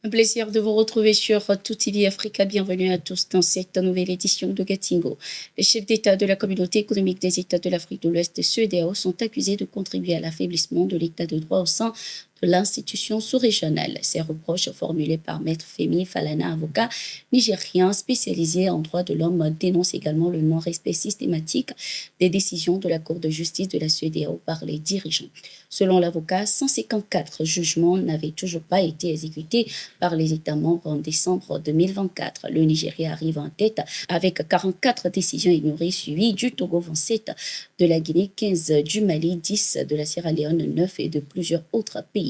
Un plaisir de vous retrouver sur Tout TV Africa. Bienvenue à tous dans cette nouvelle édition de Gatingo. Les chefs d'État de la Communauté économique des États de l'Afrique de l'Ouest, CEDEAO, sont accusés de contribuer à l'affaiblissement de l'État de droit au sein de l'institution sous-régionale. Ces reproches formulés par Maître Femi Falana, avocat nigérien spécialisé en droits de l'homme, dénoncent également le non-respect systématique des décisions de la Cour de justice de la CEDEAO par les dirigeants. Selon l'avocat, 154 jugements n'avaient toujours pas été exécutés par les États membres en décembre 2024. Le Nigeria arrive en tête avec 44 décisions ignorées, suivies du Togo 27, de la Guinée 15, du Mali 10, de la Sierra Leone 9 et de plusieurs autres pays.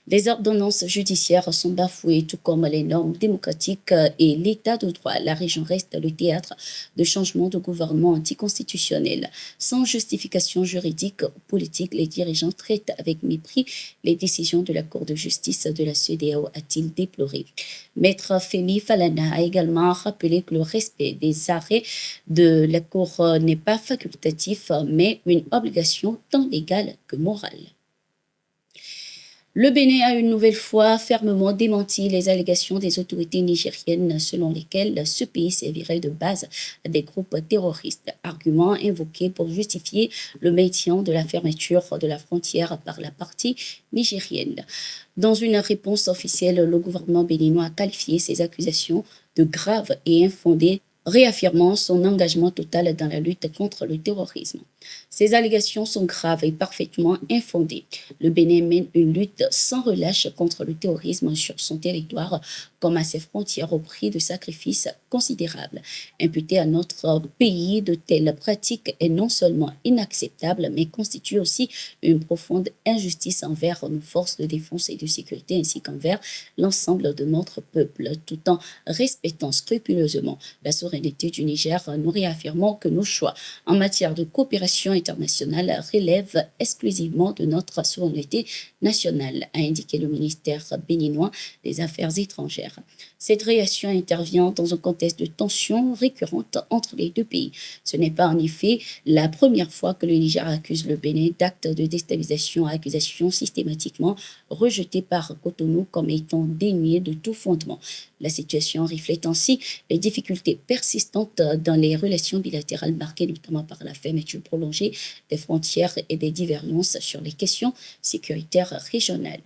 Les ordonnances judiciaires sont bafouées, tout comme les normes démocratiques et l'état de droit. La région reste le théâtre de changements de gouvernement anticonstitutionnels. Sans justification juridique ou politique, les dirigeants traitent avec mépris les décisions de la Cour de justice de la CEDEAO, a-t-il déploré. Maître Femi Falana a également rappelé que le respect des arrêts de la Cour n'est pas facultatif, mais une obligation tant légale que morale. Le Bénin a une nouvelle fois fermement démenti les allégations des autorités nigériennes selon lesquelles ce pays servirait de base à des groupes terroristes, argument invoqué pour justifier le maintien de la fermeture de la frontière par la partie nigérienne. Dans une réponse officielle, le gouvernement béninois a qualifié ces accusations de graves et infondées, réaffirmant son engagement total dans la lutte contre le terrorisme. Ces allégations sont graves et parfaitement infondées. Le Bénin mène une lutte sans relâche contre le terrorisme sur son territoire comme à ses frontières au prix de sacrifices considérables. Imputer à notre pays de telles pratiques est non seulement inacceptable, mais constitue aussi une profonde injustice envers nos forces de défense et de sécurité ainsi qu'envers l'ensemble de notre peuple, tout en respectant scrupuleusement la souveraineté du Niger. Nous réaffirmons que nos choix en matière de coopération internationale relèvent exclusivement de notre souveraineté nationale, a indiqué le ministère béninois des Affaires étrangères. Cette réaction intervient dans un contexte de tensions récurrentes entre les deux pays. Ce n'est pas en effet la première fois que le Niger accuse le Bénin d'actes de déstabilisation à accusations systématiquement rejetées par Cotonou comme étant dénuées de tout fondement. La situation reflète ainsi les difficultés persistantes dans les relations bilatérales marquées notamment par la fermeture prolongée des frontières et des divergences sur les questions sécuritaires régionales.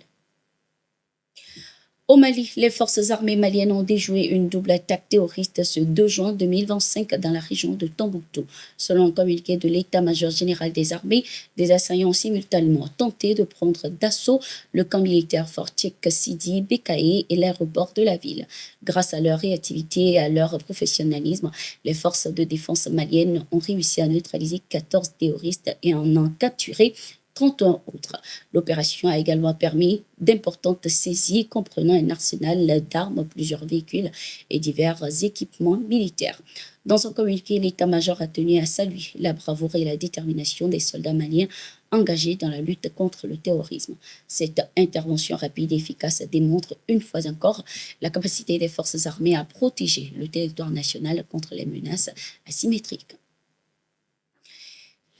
Au Mali, les forces armées maliennes ont déjoué une double attaque terroriste ce 2 juin 2025 dans la région de Tombouctou. Selon un communiqué de l'état-major général des armées, des assaillants ont simultanément tenté de prendre d'assaut le camp militaire fortier Sidi Bekaï et l'aéroport de la ville. Grâce à leur réactivité et à leur professionnalisme, les forces de défense maliennes ont réussi à neutraliser 14 terroristes et en ont capturé 31 autres. L'opération a également permis d'importantes saisies comprenant un arsenal d'armes, plusieurs véhicules et divers équipements militaires. Dans son communiqué, l'état-major a tenu à saluer la bravoure et la détermination des soldats maliens engagés dans la lutte contre le terrorisme. Cette intervention rapide et efficace démontre une fois encore la capacité des forces armées à protéger le territoire national contre les menaces asymétriques.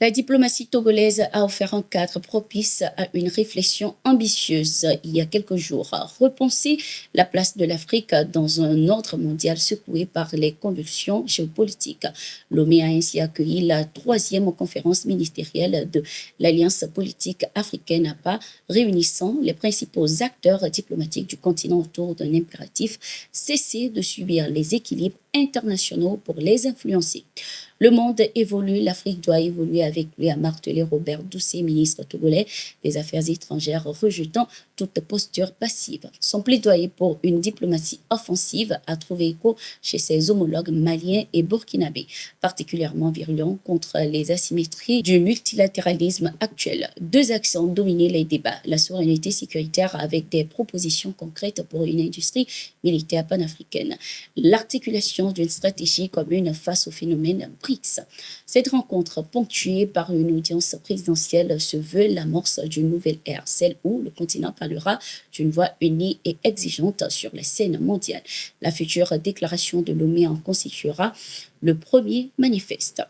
La diplomatie togolaise a offert un cadre propice à une réflexion ambitieuse il y a quelques jours. Repenser la place de l'Afrique dans un ordre mondial secoué par les convulsions géopolitiques. Lomé a ainsi accueilli la 3e conférence ministérielle de l'Alliance politique africaine APA, réunissant les principaux acteurs diplomatiques du continent autour d'un impératif: cesser de subir les équilibres internationaux pour les influencer. Le monde évolue, l'Afrique doit évoluer avec lui, a martelé Robert Doucet, ministre togolais des Affaires étrangères, rejetant toute posture passive. Son plaidoyer pour une diplomatie offensive a trouvé écho chez ses homologues maliens et burkinabés, particulièrement virulents contre les asymétries du multilatéralisme actuel. Deux axes ont dominé les débats: la souveraineté sécuritaire avec des propositions concrètes pour une industrie militaire panafricaine, l'articulation d'une stratégie commune face au phénomène BRICS. Cette rencontre, ponctuée par une audience présidentielle, se veut l'amorce d'une nouvelle ère, celle où le continent parlera d'une voix unie et exigeante sur la scène mondiale. La future déclaration de Lomé en constituera le premier manifeste.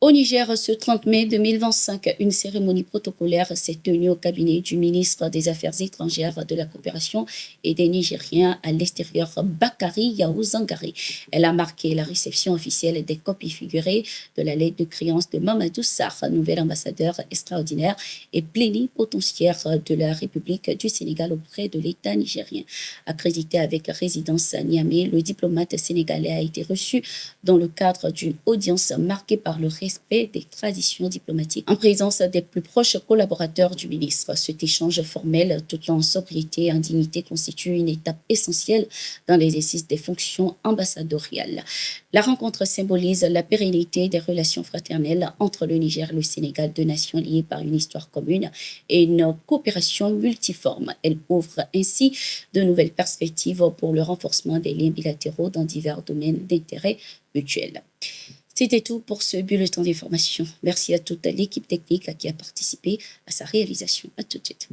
Au Niger, ce 30 mai 2025, une cérémonie protocolaire s'est tenue au cabinet du ministre des Affaires étrangères, de la coopération et des Nigériens à l'extérieur, Bakari Yahou Zangari. Elle a marqué la réception officielle des copies figurées de la lettre de créance de Mamadou Sarr, nouvel ambassadeur extraordinaire et plénipotentiaire de la République du Sénégal auprès de l'État nigérien. Accrédité avec résidence à Niamey, le diplomate sénégalais a été reçu dans le cadre d'une audience marquée par le respect des traditions diplomatiques en présence des plus proches collaborateurs du ministre. Cet échange formel, tout en sobriété et indignité, constitue une étape essentielle dans l'exercice des fonctions ambassadoriales. La rencontre symbolise la pérennité des relations fraternelles entre le Niger et le Sénégal, deux nations liées par une histoire commune et une coopération multiforme. Elle ouvre ainsi de nouvelles perspectives pour le renforcement des liens bilatéraux dans divers domaines d'intérêt mutuel. C'était tout pour ce bulletin d'information. Merci à toute l'équipe technique qui a participé à sa réalisation. À tout de suite.